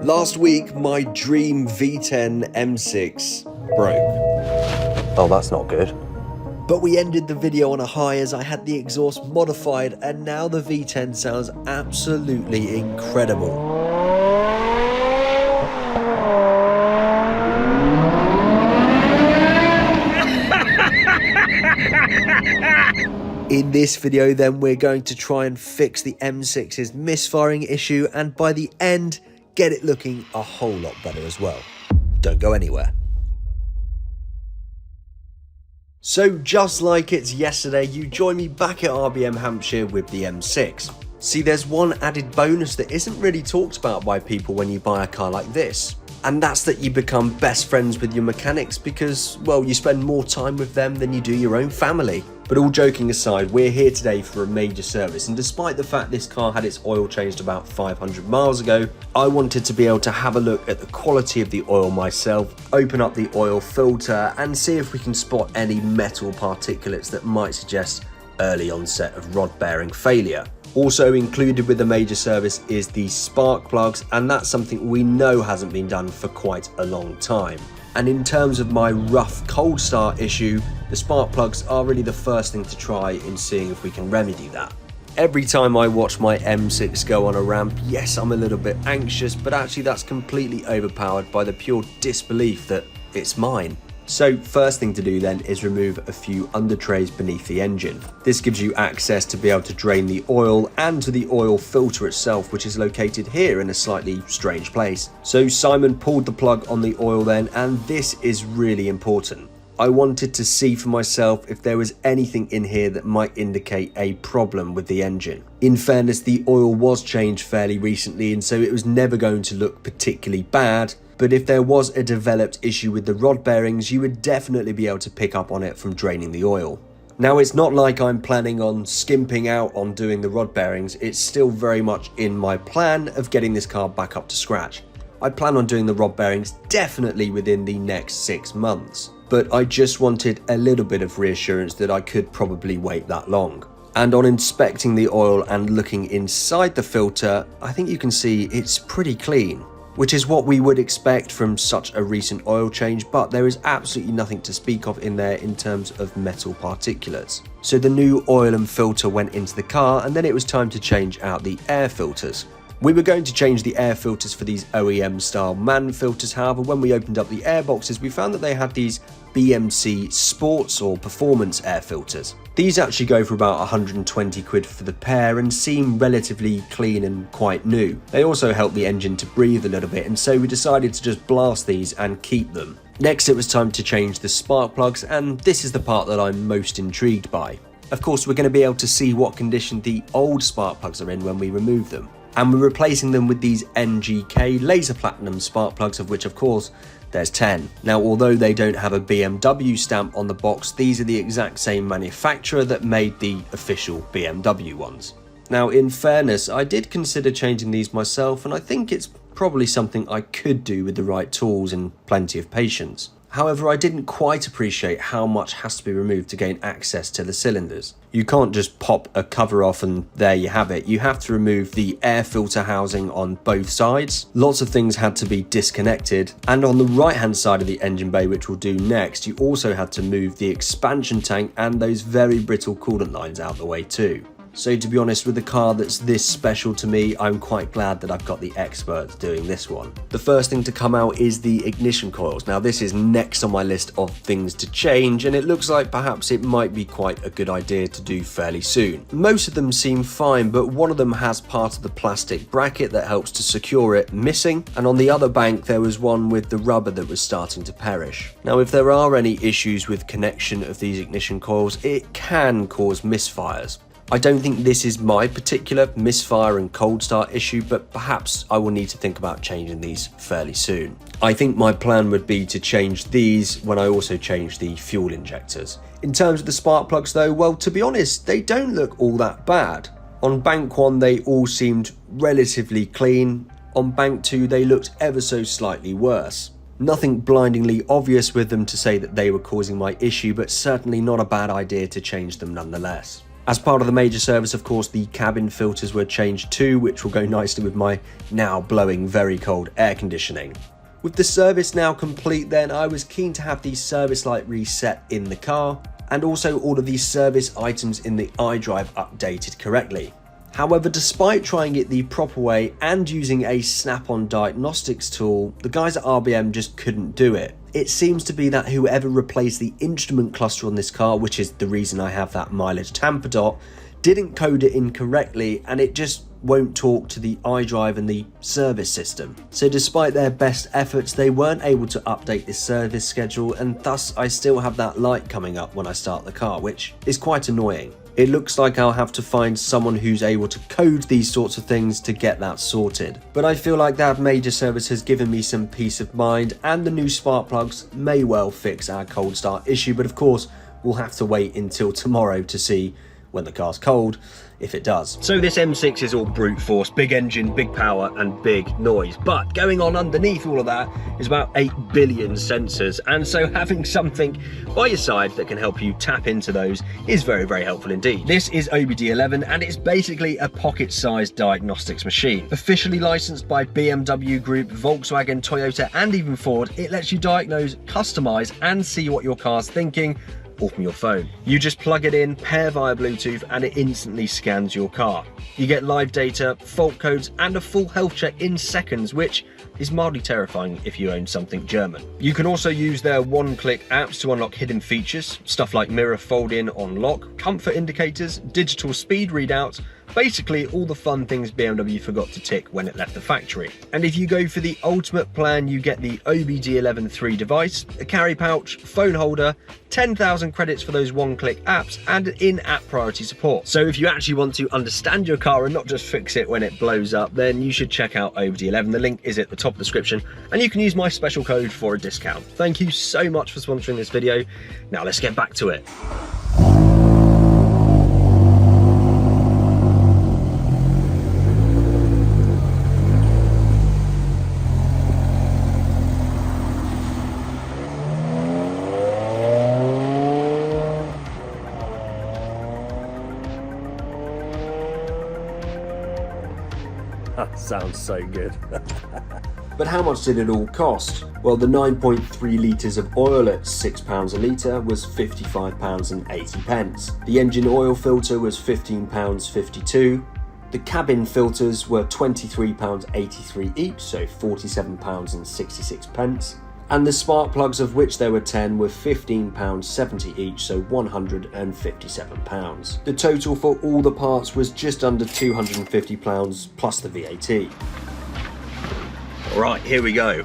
Last week, my dream V10 M6 broke. Oh, that's not good. But we ended the video on a high as I had the exhaust modified and now the V10 sounds absolutely incredible. In this video then we're going to try and fix the M6's misfiring issue and by the end get it looking a whole lot better as well. Don't go anywhere. So just like it's yesterday, you join me back at RBM Hampshire with the M6. See, there's one added bonus that isn't really talked about by people when you buy a car like this. And that's that you become best friends with your mechanics because, well, you spend more time with them than you do your own family. But all joking aside, we're here today for a major service, and despite the fact this car had its oil changed about 500 miles ago, I wanted to be able to have a look at the quality of the oil myself, open up the oil filter and see if we can spot any metal particulates that might suggest early onset of rod bearing failure. Also included with the major service is the spark plugs, and that's something we know hasn't been done for quite a long time. And in terms of my rough cold start issue, the spark plugs are really the first thing to try in seeing if we can remedy that. Every time I watch my M6 go on a ramp, yes, I'm a little bit anxious, but actually that's completely overpowered by the pure disbelief that it's mine. So first thing to do then is remove a few under trays beneath the engine. This gives you access to be able to drain the oil and to the oil filter itself, which is located here in a slightly strange place. So Simon pulled the plug on the oil then, and this is really important. I wanted to see for myself if there was anything in here that might indicate a problem with the engine. In fairness, the oil was changed fairly recently and so it was never going to look particularly bad. But if there was a developed issue with the rod bearings, you would definitely be able to pick up on it from draining the oil. Now, it's not like I'm planning on skimping out on doing the rod bearings. It's still very much in my plan of getting this car back up to scratch. I plan on doing the rod bearings definitely within the next 6 months. But I just wanted a little bit of reassurance that I could probably wait that long. And on inspecting the oil and looking inside the filter, I think you can see it's pretty clean, which is what we would expect from such a recent oil change, but there is absolutely nothing to speak of in there in terms of metal particulates. So the new oil and filter went into the car and then it was time to change out the air filters. We were going to change the air filters for these OEM style man filters, however when we opened up the air boxes we found that they had these BMC sports or performance air filters. These actually go for about 120 quid for the pair and seem relatively clean and quite new. They also help the engine to breathe a little bit, and so we decided to just blast these and keep them. Next it was time to change the spark plugs, and this is the part that I'm most intrigued by. Of course we're going to be able to see what condition the old spark plugs are in when we remove them. And we're replacing them with these NGK laser platinum spark plugs, of which of course there's 10. Now, although they don't have a BMW stamp on the box, these are the exact same manufacturer that made the official BMW ones. Now, in fairness, I did consider changing these myself, and I think it's probably something I could do with the right tools and plenty of patience. However, I didn't quite appreciate how much has to be removed to gain access to the cylinders. You can't just pop a cover off and there you have it. You have to remove the air filter housing on both sides. Lots of things had to be disconnected. And on the right hand side of the engine bay, which we'll do next, you also had to move the expansion tank and those very brittle coolant lines out the way too. So to be honest, with a car that's this special to me, I'm quite glad that I've got the experts doing this one. The first thing to come out is the ignition coils. Now this is next on my list of things to change, and it looks like perhaps it might be quite a good idea to do fairly soon. Most of them seem fine, but one of them has part of the plastic bracket that helps to secure it missing, and on the other bank there was one with the rubber that was starting to perish. Now if there are any issues with connection of these ignition coils, it can cause misfires. I don't think this is my particular misfire and cold start issue, but perhaps I will need to think about changing these fairly soon. I think my plan would be to change these when I also change the fuel injectors. In terms of the spark plugs though, well, to be honest, they don't look all that bad. On bank 1 they all seemed relatively clean. On bank 2 they looked ever so slightly worse. Nothing blindingly obvious with them to say that they were causing my issue, but certainly not a bad idea to change them nonetheless. As part of the major service, of course, the cabin filters were changed too, which will go nicely with my now blowing very cold air conditioning. With the service now complete then, I was keen to have the service light reset in the car, and also all of these service items in the iDrive updated correctly. However, despite trying it the proper way and using a snap-on diagnostics tool, the guys at RBM just couldn't do it. It seems to be that whoever replaced the instrument cluster on this car, which is the reason I have that mileage tamper dot, didn't code it incorrectly, and it just won't talk to the iDrive and the service system. So despite their best efforts, they weren't able to update this service schedule, and thus I still have that light coming up when I start the car, which is quite annoying. It looks like I'll have to find someone who's able to code these sorts of things to get that sorted. But I feel like that major service has given me some peace of mind, and the new spark plugs may well fix our cold start issue, but of course we'll have to wait until tomorrow to see when the car's cold, if it does. So this M6 is all brute force, big engine, big power and big noise, but going on underneath all of that is about 8 billion sensors, and so having something by your side that can help you tap into those is very, very helpful indeed. This is OBD11 and it's basically a pocket-sized diagnostics machine. Officially licensed by BMW Group, Volkswagen, Toyota and even Ford, it lets you diagnose, customize and see what your car's thinking or from your phone. You just plug it in, pair via Bluetooth, and it instantly scans your car. You get live data, fault codes, and a full health check in seconds, which is mildly terrifying if you own something German. You can also use their one-click apps to unlock hidden features, stuff like mirror fold-in on lock, comfort indicators, digital speed readouts, basically all the fun things BMW forgot to tick when it left the factory. And if you go for the ultimate plan, you get the OBD11 3 device, a carry pouch, phone holder, 10,000 credits for those one-click apps, and in-app priority support. So if you actually want to understand your car and not just fix it when it blows up, then you should check out OBD11. The link is at the top of the description, and you can use my special code for a discount. Thank you so much for sponsoring this video. Now let's get back to it. That sounds so good. But how much did it all cost? Well, the 9.3 litres of oil at £6 a litre was £55.80. The engine oil filter was £15.52. The cabin filters were £23.83 each, so £47.66. And the spark plugs, of which there were 10, were £15.70 each, so £157. The total for all the parts was just under £250 plus the VAT. Alright, here we go.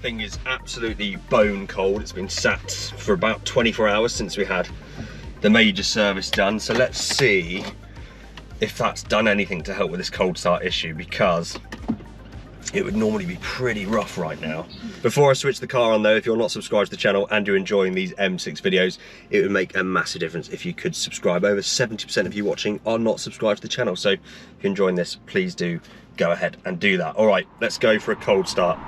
Thing is absolutely bone cold. It's been sat for about 24 hours since we had the major service done, so let's see if that's done anything to help with this cold start issue, because it would normally be pretty rough right now. Before I switch the car on though, if you're not subscribed to the channel and you're enjoying these M6 videos, it would make a massive difference if you could subscribe. Over 70% of you watching are not subscribed to the channel, so if you're enjoying this, please do go ahead and do that. All right, let's go for a cold start.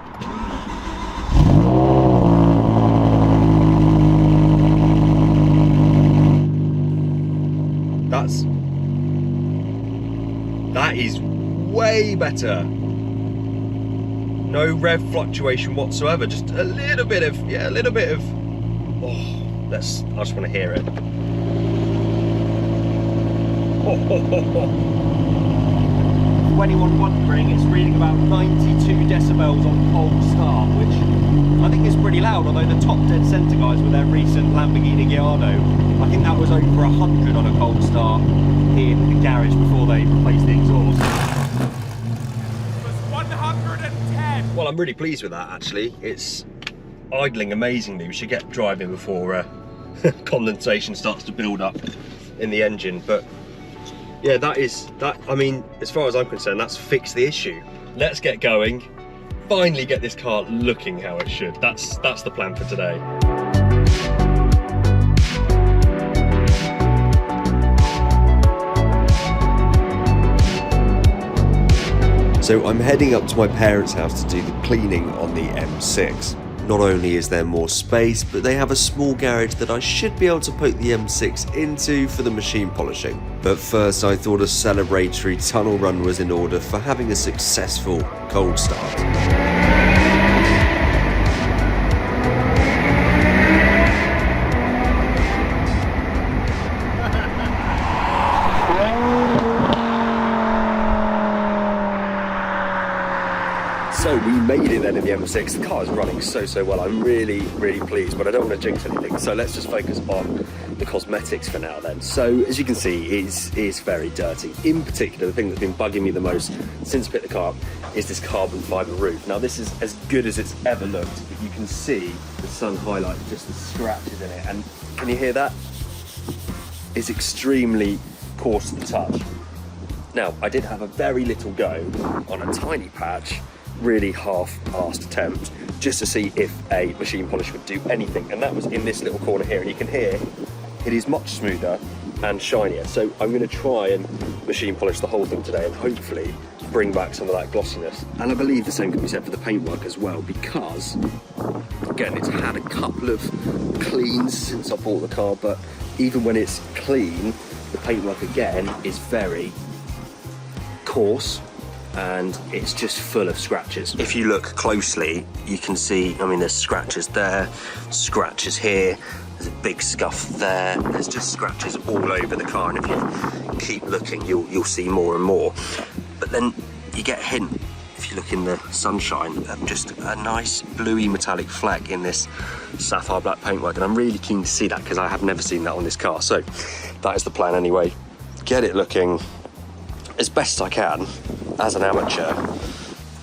That is way better. No rev fluctuation whatsoever, just a little bit of, I just want to hear it. For anyone wondering, it's reading about 92 decibels on cold start, which I think is pretty loud, although the top dead centre guys with their recent Lamborghini Gallardo, I think that was over 100 on a cold start in the garage before they replaced the exhaust. Well, I'm really pleased with that actually. It's idling amazingly. We should get driving before condensation starts to build up in the engine. But yeah, I mean, as far as I'm concerned, that's fixed the issue. Let's get going. Finally get this car looking how it should. That's the plan for today. So I'm heading up to my parents' house to do the cleaning on the M6. Not only is there more space, but they have a small garage that I should be able to put the M6 into for the machine polishing. But first I thought a celebratory tunnel run was in order for having a successful cold start. So we made it then in the M6. The car is running so well. I'm really pleased, but I don't want to jinx anything. So let's just focus on the cosmetics for now then. So as you can see, it is very dirty. In particular, the thing that's been bugging me the most since I picked the car up is this carbon fibre roof. Now this is as good as it's ever looked, but you can see the sun highlight, just the scratches in it. And can you hear that? It's extremely coarse to the touch. Now, I did have a very little go on a tiny patch, really half-assed attempt, just to see if a machine polish would do anything, and that was in this little corner here, and you can hear it is much smoother and shinier. So I'm going to try and machine polish the whole thing today and hopefully bring back some of that glossiness. And I believe the same can be said for the paintwork as well, because again, it's had a couple of cleans since I bought the car, but even when it's clean, the paintwork again is very coarse and it's just full of scratches. If you look closely, you can see, I mean, there's scratches there, scratches here, there's a big scuff there, there's just scratches all over the car, and if you keep looking, you'll see more and more. But then you get a hint, if you look in the sunshine, of just a nice bluey metallic fleck in this sapphire black paintwork, and I'm really keen to see that because I have never seen that on this car. So that is the plan anyway. Get it looking as best I can as an amateur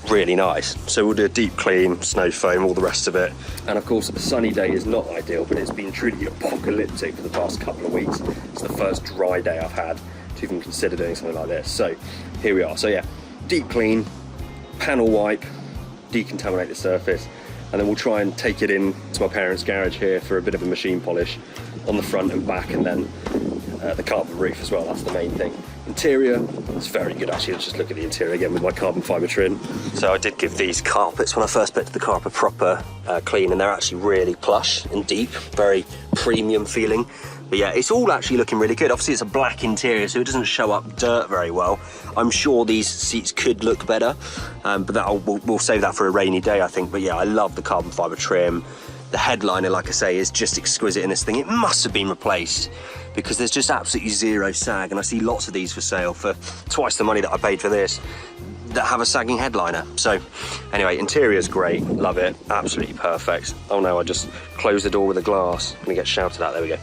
really nice. So we'll do a deep clean, snow foam, all the rest of it. And of course a sunny day is not ideal, but it's been truly apocalyptic for the past couple of weeks. It's the first dry day I've had to even consider doing something like this. So here we are. So yeah, deep clean, panel wipe, decontaminate the surface, and then we'll try and take it in to my parents' garage here for a bit of a machine polish on the front and back, and then the carbon roof as well. That's the main thing. Interior, it's very good actually. Let's just look at the interior again with my carbon fibre trim. So I did give these carpets, when I first picked the car up, a proper clean, and they're actually really plush and deep, very premium feeling. But yeah, it's all actually looking really good. Obviously it's a black interior, so it doesn't show up dirt very well. I'm sure these seats could look better, but we'll save that for a rainy day, I think. But yeah, I love the carbon fibre trim. The headliner, like I say, is just exquisite in this thing. It must have been replaced because there's just absolutely zero sag, and I see lots of these for sale for twice the money that I paid for this that have a sagging headliner. So anyway, interior's great, love it, absolutely perfect. Oh no, I just closed the door with a glass. I'm gonna get shouted at, there we go.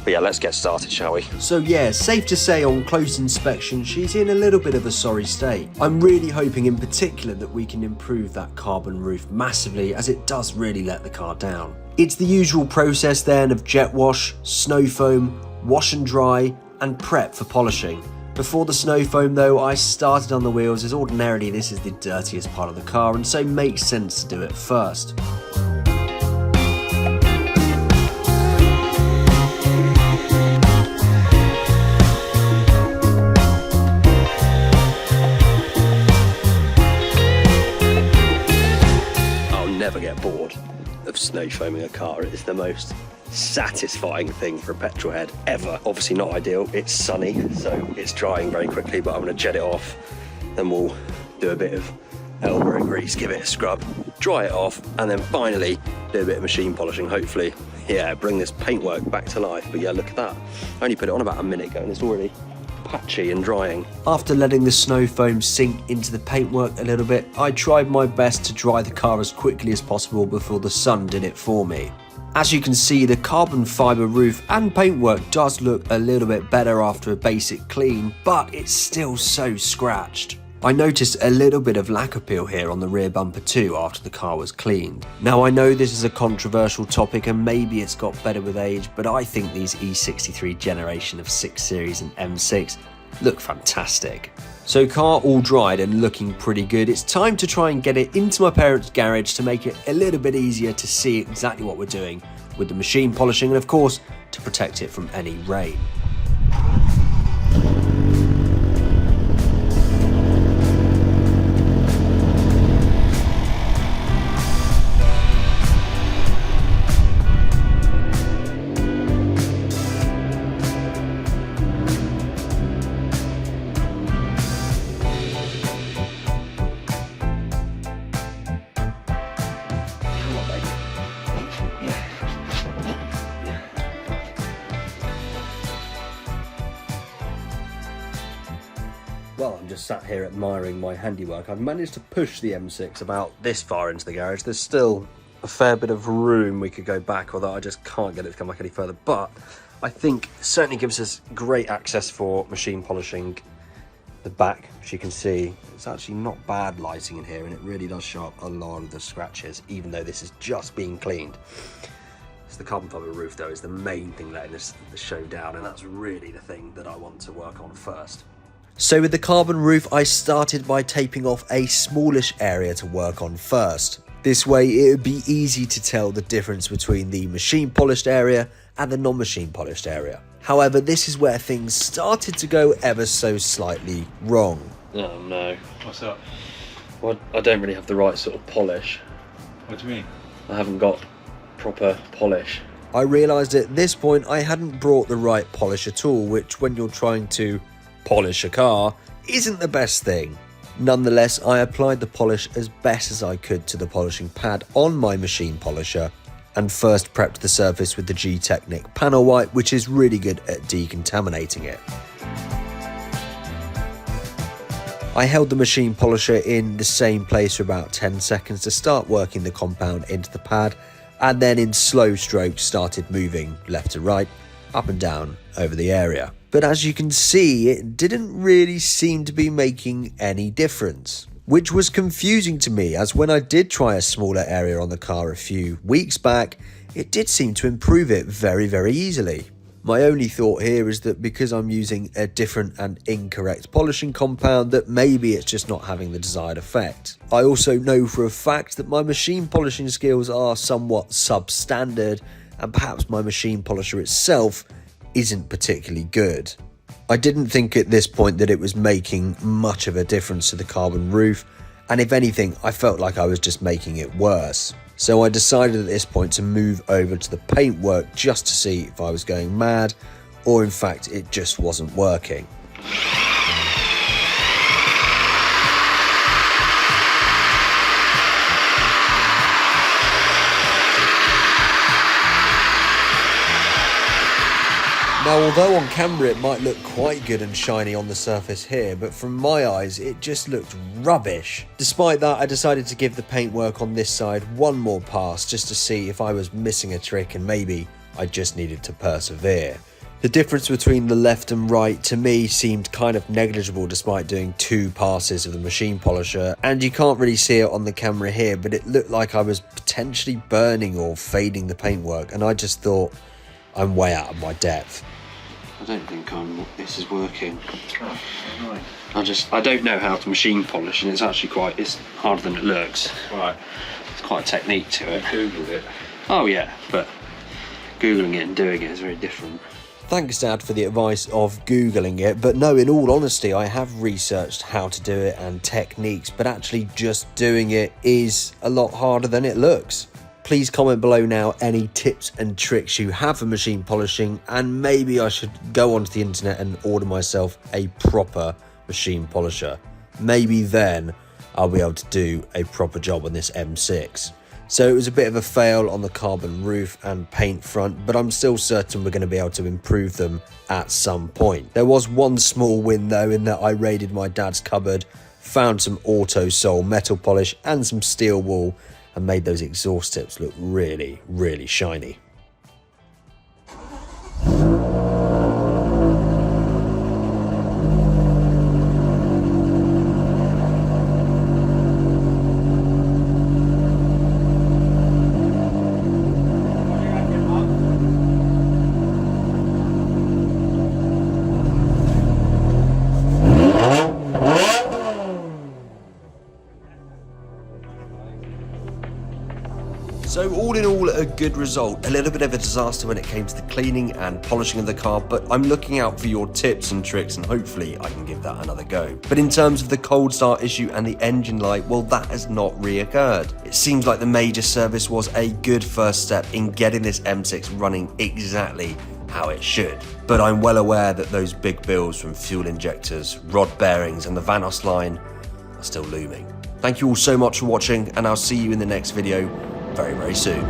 But yeah, let's get started, shall we? So yeah, safe to say on close inspection, she's in a little bit of a sorry state. I'm really hoping in particular that we can improve that carbon roof massively, as it does really let the car down. It's the usual process then of jet wash, snow foam, wash and dry, and prep for polishing. Before the snow foam though, I started on the wheels, as ordinarily this is the dirtiest part of the car, and so makes sense to do it first. Never get bored of snow foaming a car. It's the most satisfying thing for a petrol head ever. Obviously not ideal, it's sunny, so it's drying very quickly, but I'm going to jet it off, then we'll do a bit of elbow grease, give it a scrub, dry it off, and then finally do a bit of machine polishing, hopefully, yeah, bring this paintwork back to life. But yeah, look at that. I only put it on about a minute ago and it's already patchy and drying. After letting the snow foam sink into the paintwork a little bit, I tried my best to dry the car as quickly as possible before the sun did it for me. As you can see, the carbon fibre roof and paintwork does look a little bit better after a basic clean, but it's still so scratched. I noticed a little bit of lacquer peel here on the rear bumper too after the car was cleaned. Now I know this is a controversial topic and maybe it's got better with age, but I think these E63 generation of 6 Series and M6 look fantastic. So car all dried and looking pretty good, it's time to try and get it into my parents' garage to make it a little bit easier to see exactly what we're doing with the machine polishing, and of course to protect it from any rain. just sat here admiring my handiwork. I've managed to push the M6 about this far into the garage. There's still a fair bit of room we could go back, although I just can't get it to come back any further. But I think it certainly gives us great access for machine polishing the back. As you can see, it's actually not bad lighting in here, and it really does show up a lot of the scratches, even though this is just being cleaned. It's the carbon fibre roof, though, is the main thing letting this show down, and that's really the thing that I want to work on first. So with the carbon roof, I started by taping off a smallish area to work on first. This way it would be easy to tell the difference between the machine polished area and the non-machine polished area. However, this is where things started to go ever so slightly wrong. Oh no. What's up? Well, I don't really have the right sort of polish. What do you mean? I haven't got proper polish. I realised at this point I hadn't brought the right polish at all, which when you're trying to polish a car isn't the best thing. Nonetheless, I applied the polish as best as I could to the polishing pad on my machine polisher, and first prepped the surface with the G-Technic panel white, which is really good at decontaminating it. I held the machine polisher in the same place for about 10 seconds to start working the compound into the pad, and then in slow strokes started moving left to right, up and down over the area. But as you can see, it didn't really seem to be making any difference, which was confusing to me, as when I did try a smaller area on the car a few weeks back, it did seem to improve it very, very easily. My only thought here is that because I'm using a different and incorrect polishing compound, that maybe it's just not having the desired effect. I also know for a fact that my machine polishing skills are somewhat substandard, and perhaps my machine polisher itself isn't particularly good. I didn't think at this point that it was making much of a difference to the carbon roof, and if anything, I felt like I was just making it worse. So I decided at this point to move over to the paintwork just to see if I was going mad, or in fact it just wasn't working. Now, although on camera it might look quite good and shiny on the surface here, but from my eyes it just looked rubbish. Despite that, I decided to give the paintwork on this side one more pass just to see if I was missing a trick and maybe I just needed to persevere. The difference between the left and right to me seemed kind of negligible despite doing 2 passes of the machine polisher, and you can't really see it on the camera here, but it looked like I was potentially burning or fading the paintwork, and I just thought, I'm way out of my depth. I don't think this is working. Oh, right. I don't know how to machine polish, and it's harder than it looks. Right. It's quite a technique to it. Googled it. Oh yeah, but Googling it and doing it is very different. Thanks, Dad, for the advice of Googling it, but no, in all honesty, I have researched how to do it and techniques, but actually just doing it is a lot harder than it looks. Please comment below now any tips and tricks you have for machine polishing, and maybe I should go onto the internet and order myself a proper machine polisher. Maybe then I'll be able to do a proper job on this M6. So it was a bit of a fail on the carbon roof and paint front, but I'm still certain we're going to be able to improve them at some point. There was one small win though, in that I raided my dad's cupboard, found some auto sole metal polish and some steel wool, and made those exhaust tips look really, really shiny. So all in all, a good result. A little bit of a disaster when it came to the cleaning and polishing of the car, but I'm looking out for your tips and tricks, and hopefully I can give that another go. But in terms of the cold start issue and the engine light, well, that has not reoccurred. It seems like the major service was a good first step in getting this M6 running exactly how it should. But I'm well aware that those big bills from fuel injectors, rod bearings and the Vanos line are still looming. Thank you all so much for watching, and I'll see you in the next video very, very soon.